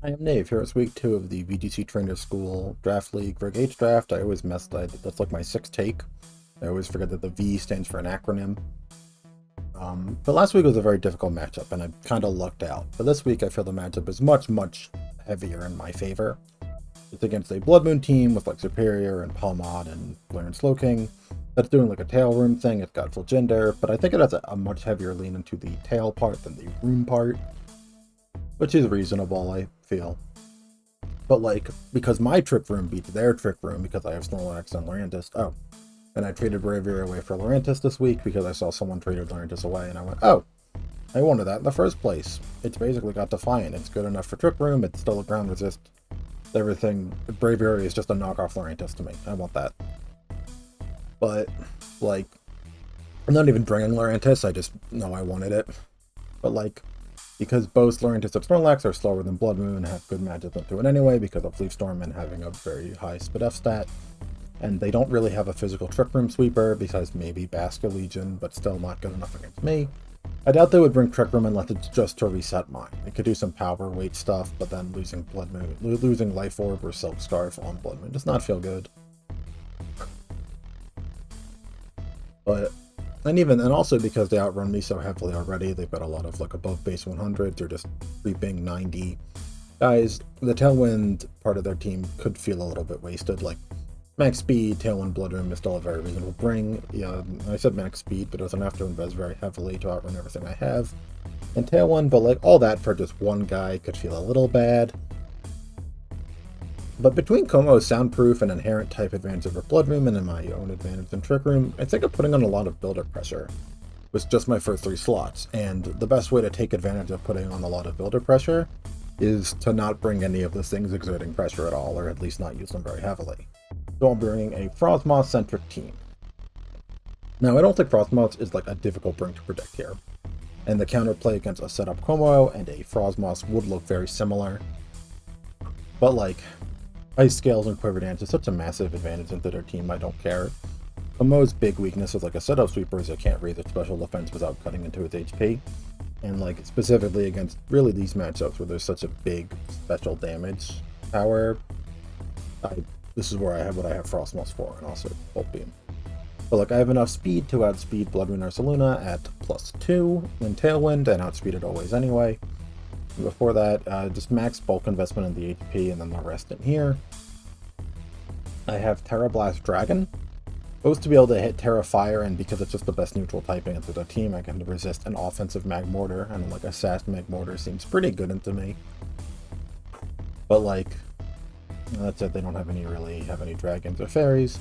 I am Nave. Here is week 2 of the VGC Trainer School Draft League Rig H Draft. I always mess that. That's like my sixth take. I always forget that the V stands for an acronym. But last week was a very difficult matchup, and I kind of lucked out. But this week, I feel the matchup is much, much heavier in my favor. It's against a Blood Moon team with like Superior and Palmod and Glaren Slowking. That's doing like a tail room thing. It's got full gender, but I think it has a much heavier lean into the tail part than the room part, which is reasonable, I feel. But like, because my trick room beats their trick room because I have Snorlax and Lurantis. Oh, and I traded Braviary away for Lurantis this week because I saw someone traded Lurantis away, and I went, oh, I wanted that in the first place. It's basically got Defiant. It's good enough for trick room. It's still a ground resist. Everything. Braviary is just a knockoff Lurantis to me. I want that. But like, I'm not even bringing Lurantis. I just know I wanted it. But like, because both Lurantis and Snorlax are slower than Blood Moon and have good matchups into it anyway because of Leaf Storm and having a very high Speed F stat. And they don't really have a physical Trick Room sweeper besides maybe Basket Legion, but still not good enough against me. I doubt they would bring Trick Room unless it's just to reset mine. They could do some power weight stuff, but then losing Blood Moon, losing Life Orb or Silk Scarf on Blood Moon does not feel good. But and also because they outrun me so heavily already, they've got a lot of like above base 100s. They're just creeping 90 guys. The Tailwind part of their team could feel a little bit wasted. Like max speed, Tailwind, Blood Room is still a very reasonable bring. Yeah, I said max speed, but it doesn't have to invest very heavily to outrun everything I have. And Tailwind, but like all that for just one guy could feel a little bad. But between Komo's soundproof and inherent type advantage over Blood Room and my own advantage in Trick Room, I think I'm putting on a lot of builder pressure with just my first 3 slots. And the best way to take advantage of putting on a lot of builder pressure is to not bring any of the things exerting pressure at all, or at least not use them very heavily. So I'm bringing a Frostmoth-centric team. Now, I don't think Frostmoth is like a difficult bring to predict here. And the counterplay against a setup Como and a Frostmoth would look very similar. But like, Ice Scales and Quiver Dance is such a massive advantage into their team, I don't care. Komo's big weakness is like a setup sweeper is it can't raise its special defense without cutting into its HP. And like specifically against really these matchups where there's such a big special damage power, this is where I have what I have Frostmoth for, and also Bolt Beam. But like I have enough speed to outspeed Blood Moon Ursaluna at +2 in Tailwind, and outspeed it always anyway. Before that, just max bulk investment in the HP and then the rest in here. I have Terra Blast Dragon, both to be able to hit Terra Fire, and because it's just the best neutral typing into the team, I can resist an offensive Mag Mortar, and like a Sass Mag Mortar seems pretty good into me. But like, that's it, they don't have any dragons or fairies.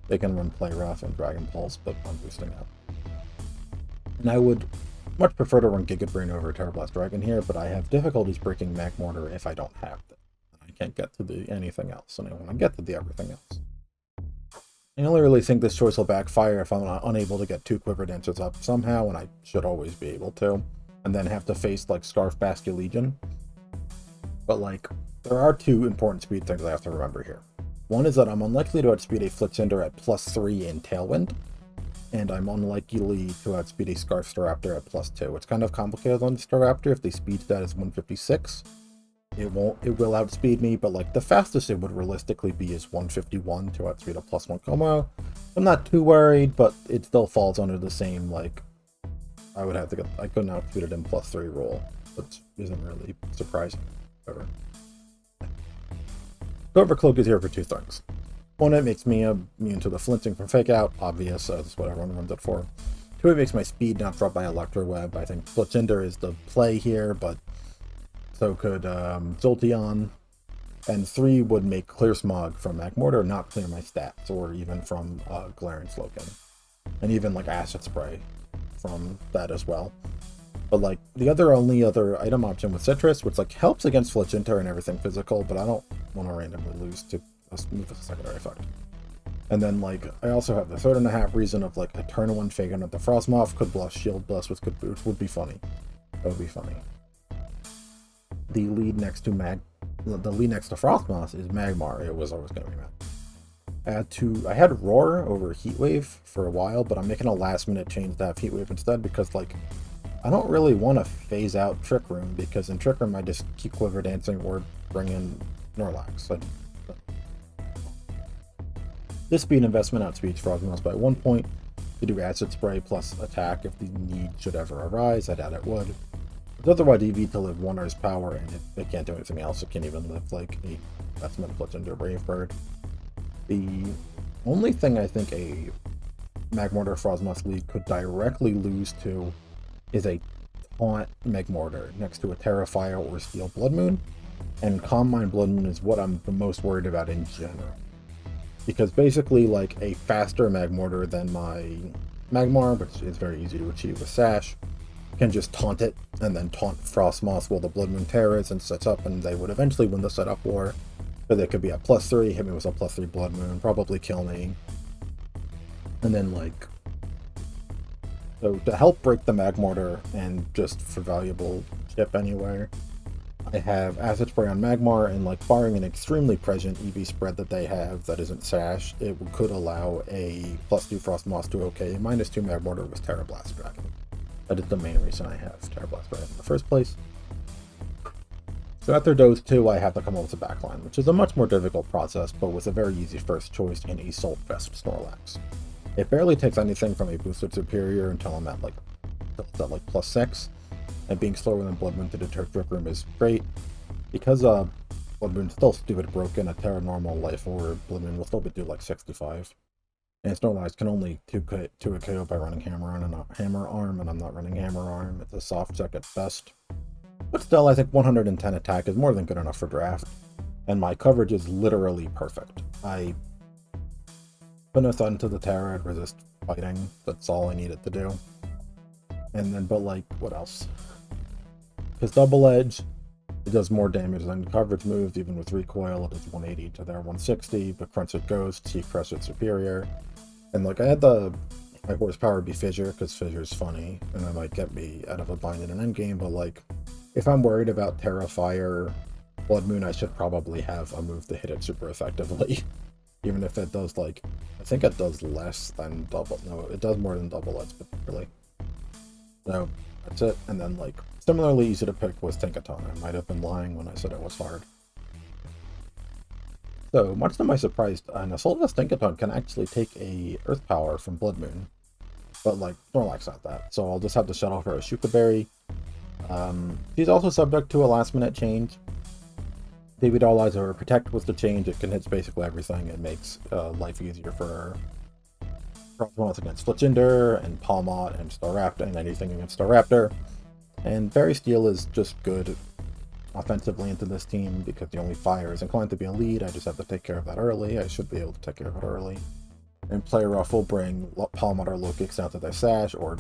They can run Play Rough and Dragon Pulse, but I'm boosting up. And I would much prefer to run Giga Brain over Terra Blast Dragon here, but I have difficulties breaking Mag Mortar if I don't have them. I can't get to the anything else, and I want to get to the everything else. I only really think this choice will backfire if I'm unable to get 2 Quiver Dancers up somehow, and I should always be able to, and then have to face like Scarf Basket Legion. But like, there are 2 important speed things I have to remember here. One is that I'm unlikely to outspeed a Flitzender at +3 in Tailwind, and I'm unlikely to outspeed a Scarf Staraptor at +2. It's kind of complicated on Staraptor. If the speed stat is 156, it will outspeed me, but like the fastest it would realistically be is 151 to outspeed a +1 Como. I'm not too worried, but it still falls under the same, like, I couldn't outspeed it in +3 rule, which isn't really surprising. Whatever. Overcloak is here for 2 things. One, it makes me immune to the flinching from Fake Out, obvious, that's what everyone runs it for. 2, it makes my speed not drop by Electro Web. I think Fletchinder is the play here, but so could Jolteon. And 3 would make Clear Smog from Mag Mortar not clear my stats, or even from Glaren Slowking. And even like Acid Spray from that as well. But like the only other item option with Citrus, which like helps against Fletchinder and everything physical, but I don't want to randomly lose to move as a secondary effect. And then like I also have the 3.5 reason of like a turn 1 Fagin at the Frostmoth could bluff Shield Blast with good boots would be funny. That would be funny. The lead next to Frostmoth is Magmar. It was always going to be Mag. I had Roar over Heatwave for a while, but I'm making a last minute change to have Heatwave instead because like I don't really want to phase out Trick Room, because in Trick Room I just keep Quiver Dancing or bring in Snorlax. This speed investment outspeeds Frogmouse by 1 point to do Acid Spray plus attack if the need should ever arise. I doubt it would. It's otherwise EV to live 1 Earth's power, and it can't do anything else. It can't even live like a investment puts into a Brave Bird. The only thing I think a Magmortar Frostmoth League could directly lose to is a Taunt Magmortar next to a Terrifier or Steel Blood Moon, and Calm Mind Blood Moon is what I'm the most worried about in general. Because basically, like, a faster Magmortar than my Magmar, which is very easy to achieve with Sash, can just taunt it, and then taunt Frostmoth while the Blood Moon Terrors and sets up, and they would eventually win the setup war. So they could be at +3, hit me with a +3 Blood Moon, probably kill me. And then, like... So, to help break the Magmortar, and just for valuable chip anyway, I have Acid Spray on Magmar, and like barring an extremely present EV spread that they have that isn't Sash, it could allow a +2 Frostmoth to OK, -2 Magmortar with Terra Blast Dragon. That is the main reason I have Terra Blast Dragon in the first place. So after those two, I have to come up with a backline, which is a much more difficult process, but with a very easy first choice in Assault Vest Snorlax. It barely takes anything from a boosted Superior until I'm at like +6. And being slower than Blood Moon to deter Trick Room is great. Because Blood Moon's still stupid broken, a Terra Normal Life or Blood Moon will still do like 65. And Snorlax can only 2 a KO by running Hammer Arm, and not Hammer Arm, and I'm not running Hammer Arm. It's a soft check at best. But still, I think 110 attack is more than good enough for draft. And my coverage is literally perfect. I put a thud into the Terra and resist fighting. That's all I needed to do. And then, but like, what else? Because Double Edge, it does more damage than coverage moves, even with recoil. It does 180 to their 160, but Crunch It Ghost, T Crush It Superior. And like, I had my horsepower be Fissure, because Fissure's funny, and that might get me out of a bind in an endgame, but like, if I'm worried about Terrifier Blood Moon, I should probably have a move to hit it super effectively. Even if it does like, I think it does less than double, no, it does more than Double Edge, particularly. So, that's it, and then like, similarly easy to pick was Tinkaton. I might have been lying when I said it was hard. So, much to my surprise, an Assault Vest Tinkaton can actually take a Earth Power from Blood Moon. But like, Snorlax not that, so I'll just have to shut off her a Shuka Berry. She's also subject to a last minute change. Baby Doll Eyes or Protect was the change. It can hit basically everything. It makes life easier for her. Frostmoth against Fletchinder, and Palmot, and Staraptor, and anything against Staraptor. And Fairy Steel is just good offensively into this team, because the only fire is inclined to be a lead. I just have to take care of that early. I should be able to take care of it early. And Play Rough will bring Palmot or Lokix down to their Sash, or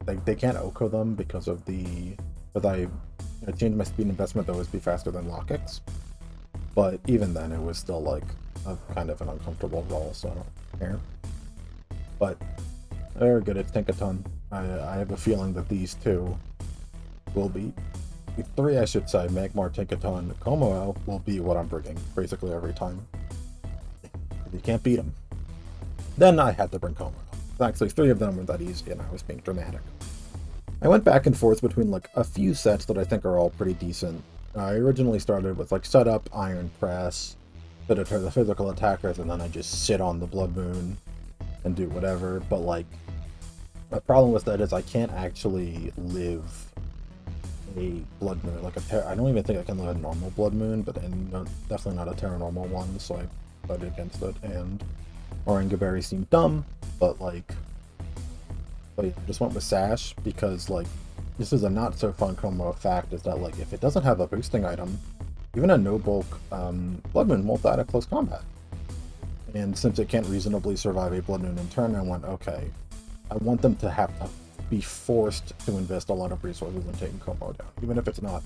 they can't Oko them because of the... But I changed my speed investment to always be faster than Lokix. But even then, it was still like a kind of an uncomfortable roll, so I don't care. But very good at Tinkaton. I have a feeling that these two will be... Three, I should say, Magmar, Tinkaton, Como will be what I'm bringing basically every time. You can't beat them. Then I had to bring Como. Actually, 3 of them were that easy, and I was being dramatic. I went back and forth between like a few sets that I think are all pretty decent. I originally started with like Setup, Iron Press, to deter the physical attackers, and then I just sit on the Blood Moon and do whatever. But like, my problem with that is I can't actually live a Blood Moon, like I don't even think I can live a normal Blood Moon, but definitely not a Terra Normal one, so I voted against it. And Orangaberry seemed dumb, but like, I just went with Sash because like, this is a not so fun Como fact, is that like, if it doesn't have a boosting item, even a no bulk Blood Moon won't die at close combat. And since it can't reasonably survive a Blood Moon in turn, I went, okay, I want them to have to be forced to invest a lot of resources in taking Como down. Even if it's not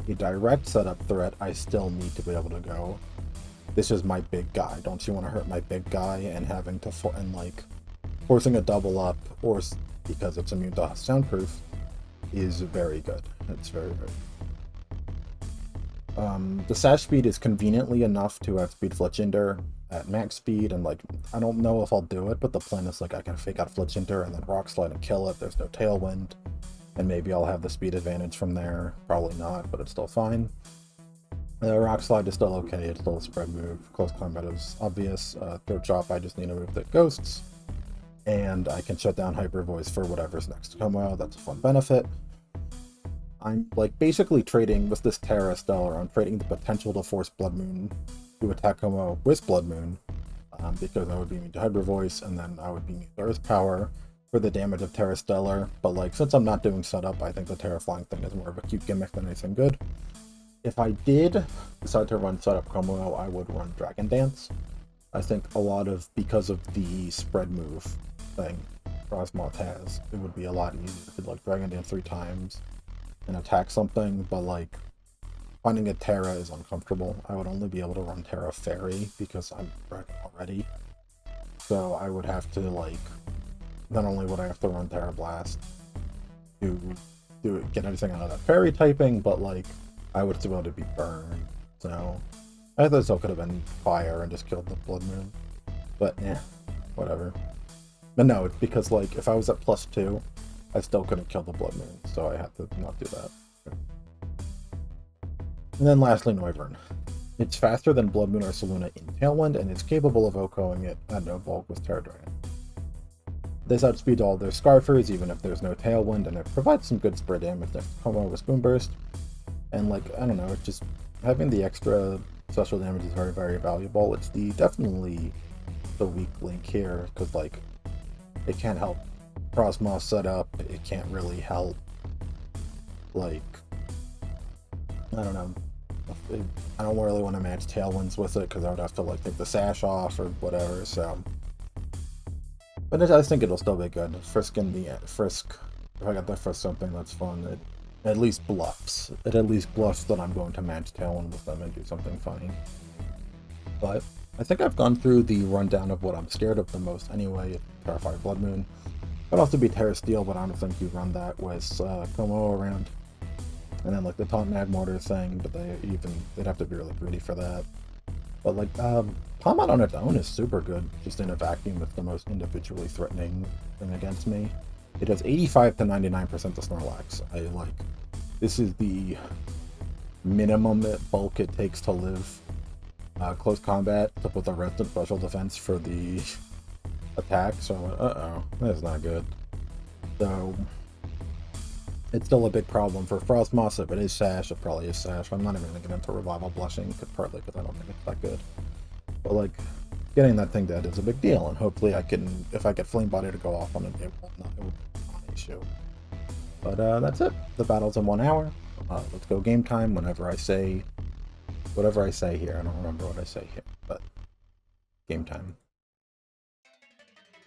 a direct setup threat, I still need to be able to go, this is my big guy. Don't you want to hurt my big guy? And having to, forcing a double up, or because it's immune to soundproof, is very good. It's very, very good. The Sash speed is conveniently enough to outspeed Fletchinder at max speed, and like, I don't know if I'll do it, but the plan is like, I can fake out Fletchinder and then Rock Slide and kill it. There's no Tailwind. and maybe I'll have the speed advantage from there. Probably not, but it's still fine. Rock Slide is still okay, it's still a spread move. Close Combat is obvious. Throat Chop, I just need a move that ghosts. And I can shut down Hyper Voice for whatever's next to come out. That's a fun benefit. I'm like basically trading with this Terra Stellar. I'm trading the potential to force Blood Moon to attack Como with Blood Moon, because I would be immune to Hyper Voice, and then I would be immune to Earth Power for the damage of Terra Stellar. But like, since I'm not doing setup, I think the Terra Flying thing is more of a cute gimmick than anything good. If I did decide to run setup Como, I would run Dragon Dance. I think a lot of, because of the spread move thing Frostmoth has, it would be a lot easier to like Dragon Dance 3 times and attack something, but like finding a Terra is uncomfortable. I would only be able to run Terra Fairy because I'm ready already. So I would have to like, not only would I have to run Terra Blast to do it, get everything out of that Fairy typing, but like I would still be able to be burned. So I thought still could have been Fire and just killed the Blood Moon. But yeah, whatever. But no, it's because like if I was at +2, I still couldn't kill the Blood Moon, so I had to not do that. And then lastly, Noivern. It's faster than Blood Moon or Saluna in Tailwind, and it's capable of OHKOing it at no bulk with Terra Dragon. This outspeeds all their Scarfers, even if there's no Tailwind, and it provides some good spread damage next to Como with Spoon Burst. And like, I don't know, it's just having the extra special damage is very, very valuable. It's definitely the weak link here, because like, it can't help Frostmoth setup, it can't really help, like, I don't know, I don't really want to match Tailwinds with it, because I would have to like take the Sash off or whatever, so. But I think it'll still be good. Frisk in the Frisk, if I got that Frisk something, that's fun. It at least bluffs. It at least bluffs that I'm going to match Tailwind with them and do something funny. But I think I've gone through the rundown of what I'm scared of the most anyway. Terrified Blood Moon. Could also be Terra Steel, but I don't think you run that with Como around. And then like the Taunt Mag Mortar thing, but they'd have to be really greedy for that. But like Palmat on its own is super good, just in a vacuum. It's the most individually threatening thing against me. It has 85 to 99% to Snorlax. This is the minimum bulk it takes to live. Close combat to put the resident special defense for the attack, so uh-oh, that's not good. So it's still a big problem for Frostmoth. If it is Sash, it probably is Sash. I'm not even gonna get into Revival Blushing, partly because I don't think it's that good. But like, getting that thing dead is a big deal, and hopefully I can, if I get Flame Body to go off on it, it will be not an issue. But that's it. The battle's in 1 hour. Let's go game time whenever I say whatever I say here. I don't remember what I say here, but game time.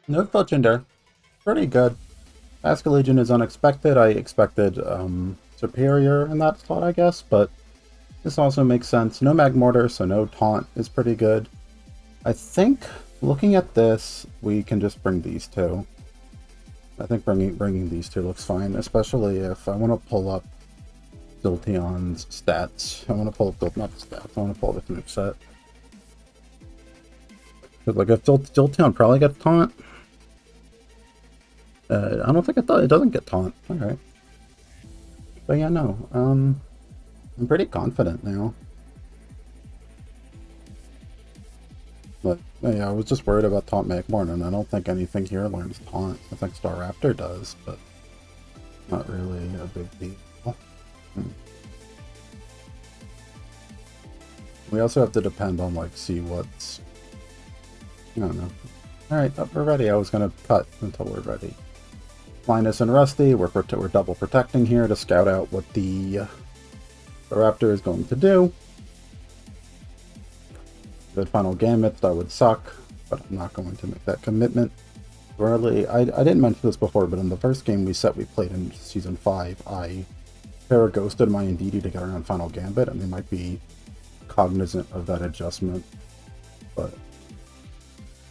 No Felchinder. Pretty good. Legion is unexpected. I expected Superior in that slot, I guess, but this also makes sense. No Mag Mortar, so no Taunt is pretty good. I think, looking at this, we can just bring these two. I think bringing these two looks fine, especially if I want to pull up Jolteon's stats. I want to pull up, not stats, I want to pull up the move set. Because like, if Jolteon probably gets Taunt, I don't think it doesn't get Taunt. Alright. But yeah, no. I'm pretty confident now. But yeah, I was just worried about Taunt Mag Mortar, and I don't think anything here learns Taunt. I think Staraptor does, but not really a big deal. We also have to depend on, like, see what's... I don't know. Alright, we're ready. I was going to cut until we're ready. Linus and Rusty, we're double protecting here to scout out what the Raptor is going to do. The final Gambit, that would suck, but I'm not going to make that commitment. Rarely, I didn't mention this before, but in the first game we played in Season 5, I Paraghosted my Indeedee to get around Final Gambit, and they might be cognizant of that adjustment. But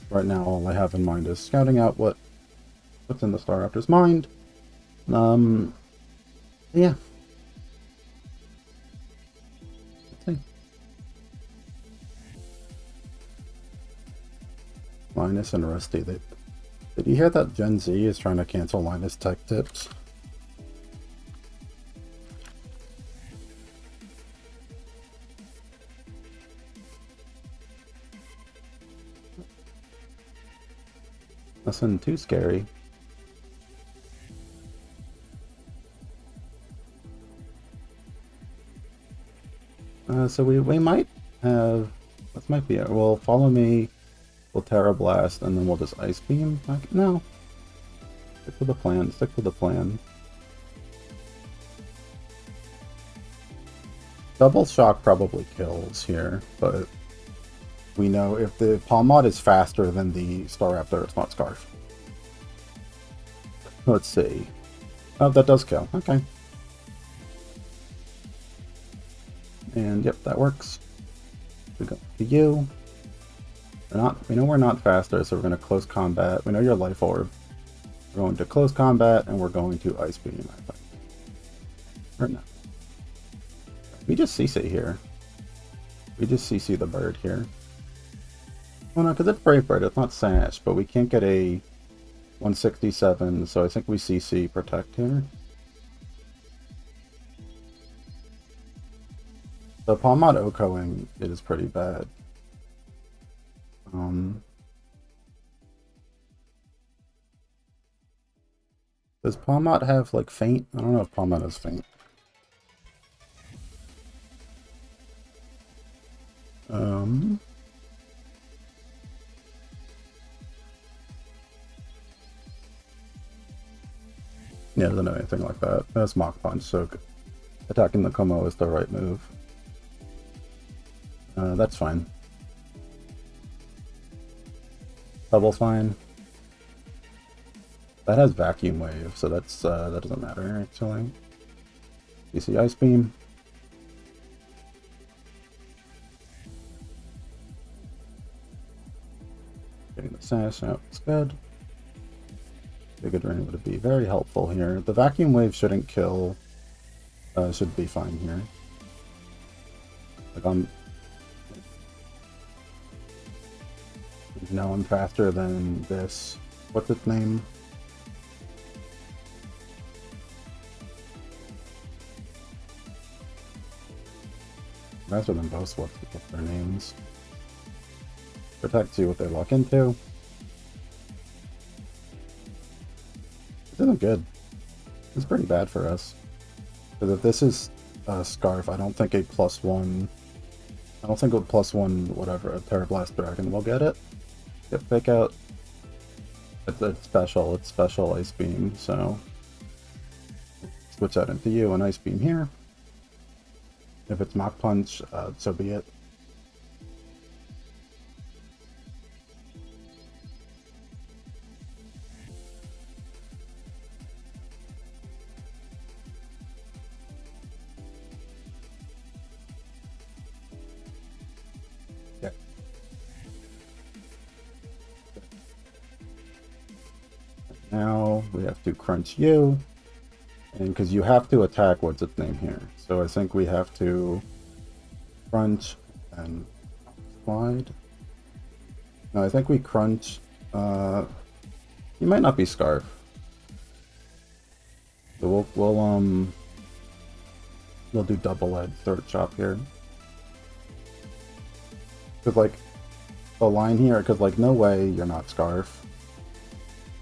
right now all I have in mind is scouting out what's in the Staraptor's mind. Yeah. Let's see. Linus and Rusty. Did you hear that Gen Z is trying to cancel Linus Tech Tips? Nothing too scary. So we might have... This might be it. Well, follow me. We'll Terra Blast, and then we'll just Ice Beam. No. Stick to the plan. Stick to the plan. Double Shock probably kills here, but we know if the Palm Mod is faster than the Staraptor, it's not Scarf. Let's see. Oh, that does kill. Okay. And yep, that works. We go to you. We know we're not faster, so we're going to close combat. We know your Life Orb. We're going to close combat, and we're going to Ice Beam, I think. Or no. We just CC here. We just CC the bird here. Well, no, because it's Brave Bird, it's not Sash, but we can't get a 167, so I think we CC Protect here. The Palm Mod Okoing is pretty bad. Does Palm Mod have, like, Faint? I don't know if Palm Mod has Faint. Yeah, it doesn't know anything like that. That's Mach Punch, so attacking the Como is the right move. That's fine. Double fine. That has Vacuum Wave, so that's that doesn't matter actually. You see Ice Beam. Getting the Sash out, it's good. Big Drain would be very helpful here. The Vacuum Wave shouldn't kill. Should be fine here. Like I'm faster than this. What's its name? Faster than both. What's their names? Protect, see what they lock into. This isn't good. It's pretty bad for us. Because if this is Scarf, I don't think a +1... I don't think a +1 whatever, a Terra Blast Dragon will get it. Yep, pick out. It's special Ice Beam, so... Switch that into you, and Ice Beam here. If it's Mach Punch, so be it. Yeah. Now we have to crunch you. And because you have to attack what's its name here. So I think we have to crunch and slide. No, I think we crunch. You might not be Scarf. So we'll do double-edged third chop here. Cause like the line here, cause like no way you're not Scarf.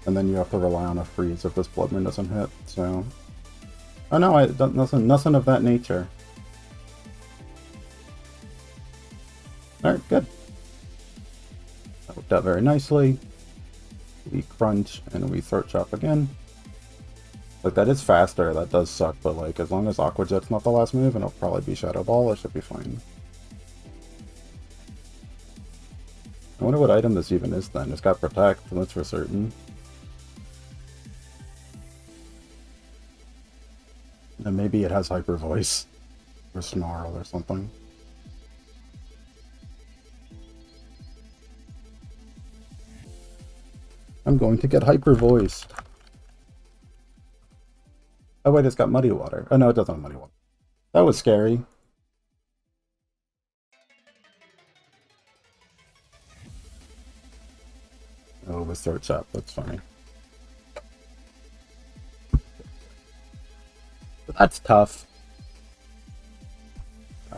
And then you have to rely on a freeze if this Blood Moon doesn't hit, so. Oh no, I don't, nothing of that nature. Alright, good. That worked out very nicely. We crunch and we throat chop again. Like that is faster, that does suck, but like as long as Aqua Jet's not the last move and it'll probably be Shadow Ball, it should be fine. I wonder what item this even is then. It's got Protect, that's for certain. And maybe it has Hyper Voice. Or Snarl or something. I'm going to get Hyper Voice. Oh wait, it's got Muddy Water. Oh no, it doesn't have Muddy Water. That was scary. Oh, with Throat Chop, that's funny. That's tough.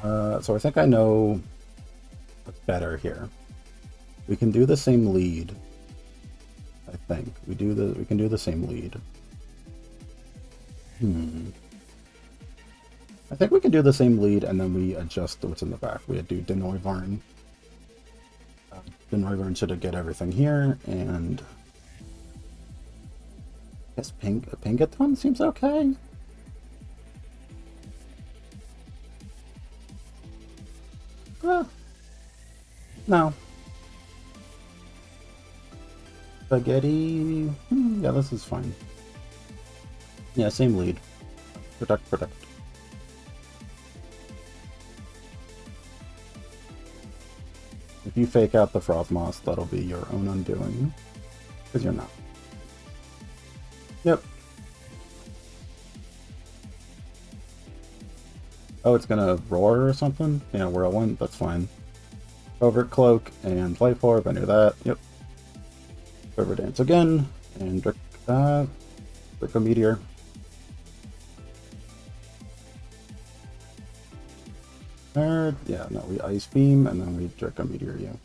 So I think I know what's better here. We can do the same lead I think we can do the same lead. I think we can do the same lead and then we adjust what's in the back. We do Denoivarn. Denoivarn should get everything here, and I guess Pingaton seems okay. No. Spaghetti. Yeah, this is fine. Yeah, same lead. Protect. If you fake out the Frostmoss, that'll be your own undoing. Because you're not. Yep. Oh, it's gonna roar or something? Yeah, whirlwind, that's fine. Covert Cloak and Life Orb, I knew that. Yep. River Dance again, and Drake a Meteor. Yeah, no, we Ice Beam, and then we Drake a Meteor you.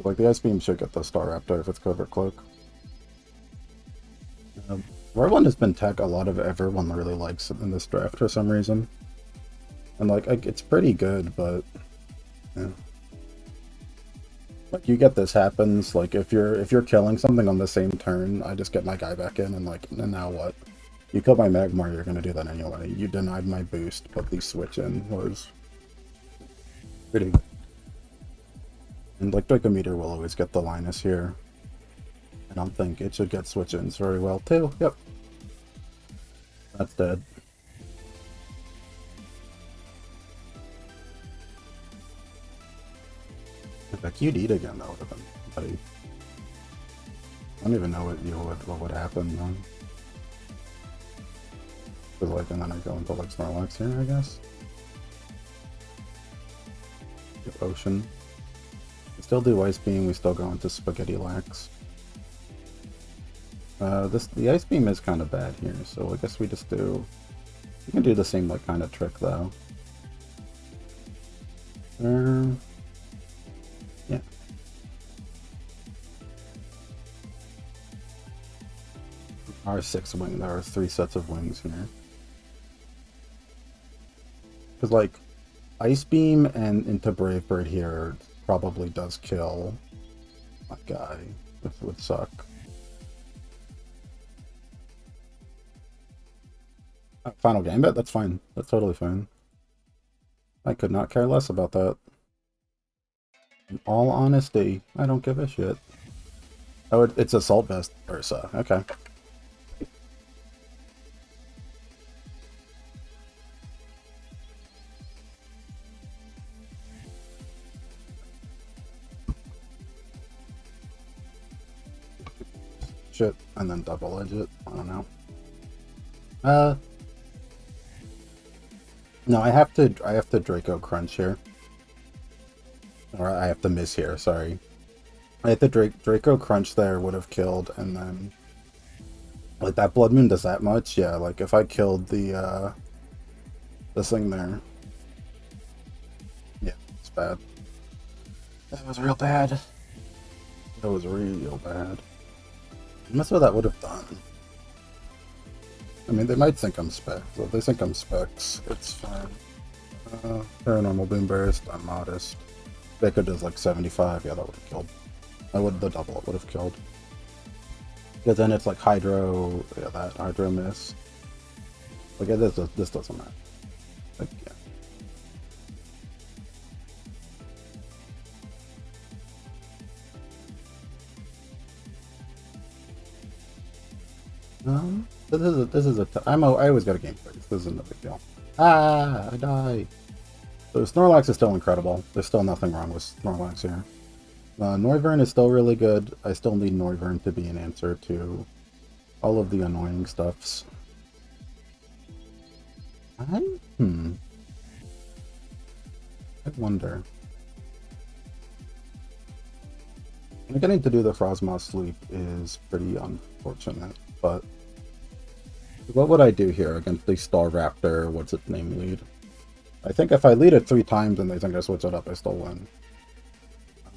Like, the Ice Beam should get the Star Raptor if it's Covert Cloak. Whirlwind has been tech a lot of everyone really likes in this draft for some reason. And like, it's pretty good, but yeah. Like, you get this happens, like if you're killing something on the same turn, I just get my guy back in and like, and now what? You killed my Magmar, you're gonna do that anyway. You denied my boost, but the switch in was pretty good. And like Dracometer will always get the Linus here. I don't think it should get switch-ins very well too. Yep. That's dead. If I QD'd again, that would have been bloody. I don't even know what would happen though. Cause like, and then I go into like Snorlax here, I guess. Ocean. We still do Ice Beam, we still go into Spaghetti Lax. The Ice Beam is kind of bad here, so I guess we just do... We can do the same like kind of trick though. Yeah. R6 wing, there are 3 sets of wings here. Because like, Ice Beam and into Brave Bird here probably does kill my guy, which would suck. Final Gambit? That's fine. That's totally fine. I could not care less about that. In all honesty, I don't give a shit. Oh, it's Assault Vest Ursa. Okay. Shit, and then double edge it. I don't know. No, I have to Draco Crunch here. Or I have to miss here, sorry. I had the Draco Crunch there would have killed, and then like that Blood Moon does that much? Yeah, like if I killed the this thing there. Yeah, it's bad. That was real bad. That was real bad. And that's what that would have done. I mean, they might think I'm Specs. So if they think I'm Specs, it's fine. Paranormal Boom Burst, I'm modest. Baker does like 75, yeah, that would have killed. The double it would have killed. Because then it's like Hydro, yeah, that Hydro miss. Like, this doesn't matter. Like, yeah. I always got a game for this. This isn't a big deal. Ah, I die. So Snorlax is still incredible. There's still nothing wrong with Snorlax here. Noivern is still really good. I still need Noivern to be an answer to all of the annoying stuffs. I wonder. Getting to do the Frostmoss sleep is pretty unfortunate, but what would I do here against the Staraptor, what's its name, lead? I think if I lead it 3 times and they think I switch it up, I still win.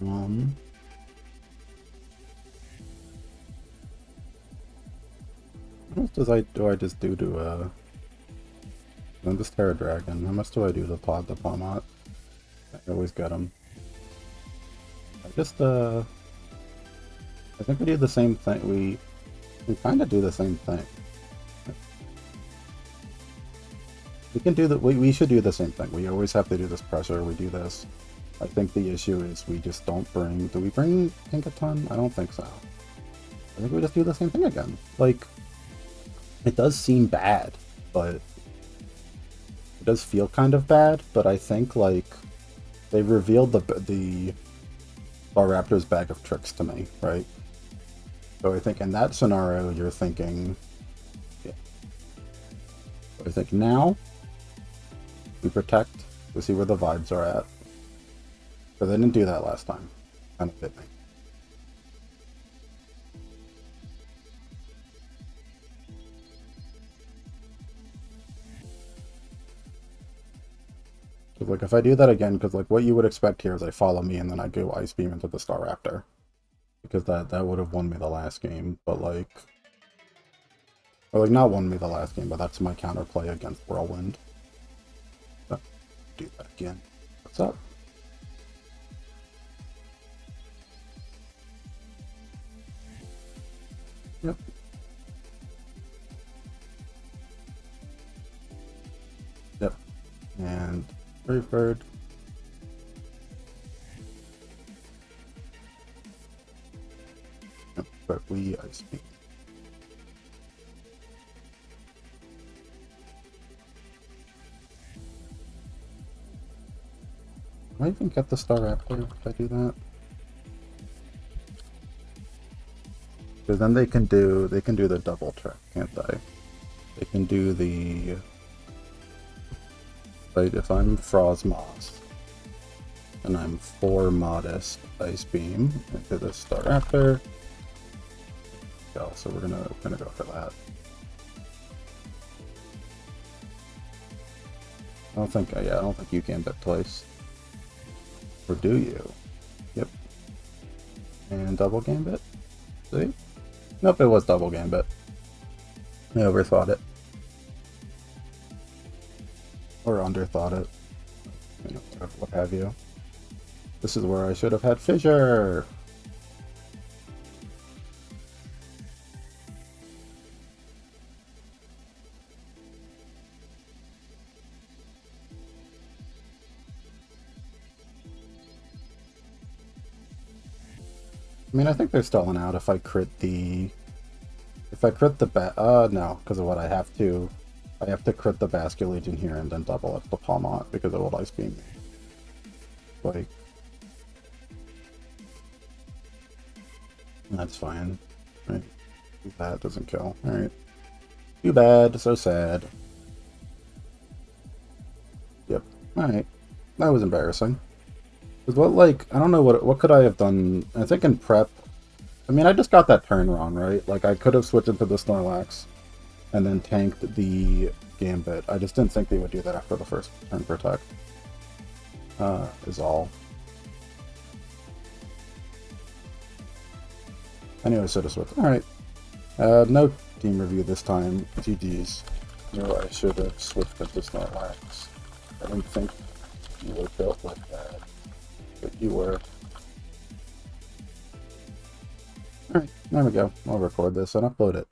How much do I just do to this Terra Dragon? How much do I do to pod the Palmot? I always get them. I think we do the same thing. We kind of do the same thing. We can do that. We should do the same thing. We always have to do this pressure. We do this. I think the issue is we just don't bring. Do we bring Pinkaton? I don't think so. I think we just do the same thing again. Like, it does seem bad, but it does feel kind of bad. But I think like they revealed the Raptor's bag of tricks to me, right? So I think in that scenario, you're thinking, yeah. So I think now we protect to see where the vibes are at. Because I didn't do that last time. Kind of bit me. Because like if I do that again, because like what you would expect here is I follow me and then I go Ice Beam into the Staraptor. Because that would have won me the last game, but like... Or like not won me the last game, but that's my counterplay against Whirlwind. So, do that again. What's up? Yep. Yep. And Brave Bird. Yep, but we Ice Beam. Can I even get the Staraptor if I do that? Because then they can do the double trick, can't they? They can do the right if I'm Frosmoth and I'm 4 Modest Ice Beam into the Staraptor. Yeah, so we're gonna go for that. I don't think you can bet twice. Or do you? Yep. And double Gambit? See? Nope, it was double Gambit. I overthought it. Or underthought it. You know, what have you. This is where I should have had Fissure! I mean, I think there's still an out if I crit the... If I crit the no, because of what I have to crit the Basculage in here and then double up the Palmot because it will Ice Beam me. Like... That's fine. Right. That doesn't kill. Alright. Too bad, so sad. Yep. Alright. That was embarrassing. Because what, like, I don't know what could I have done. I think in prep, I mean, I just got that turn wrong, right? Like, I could have switched into the Snorlax and then tanked the Gambit. I just didn't think they would do that after the first turn protect. Is all. Anyway, so to switch. Alright. No team review this time. GG's. No, I should have switched into Snorlax. I didn't think you were built like that. But you were. Alright, there we go. I'll record this and upload it.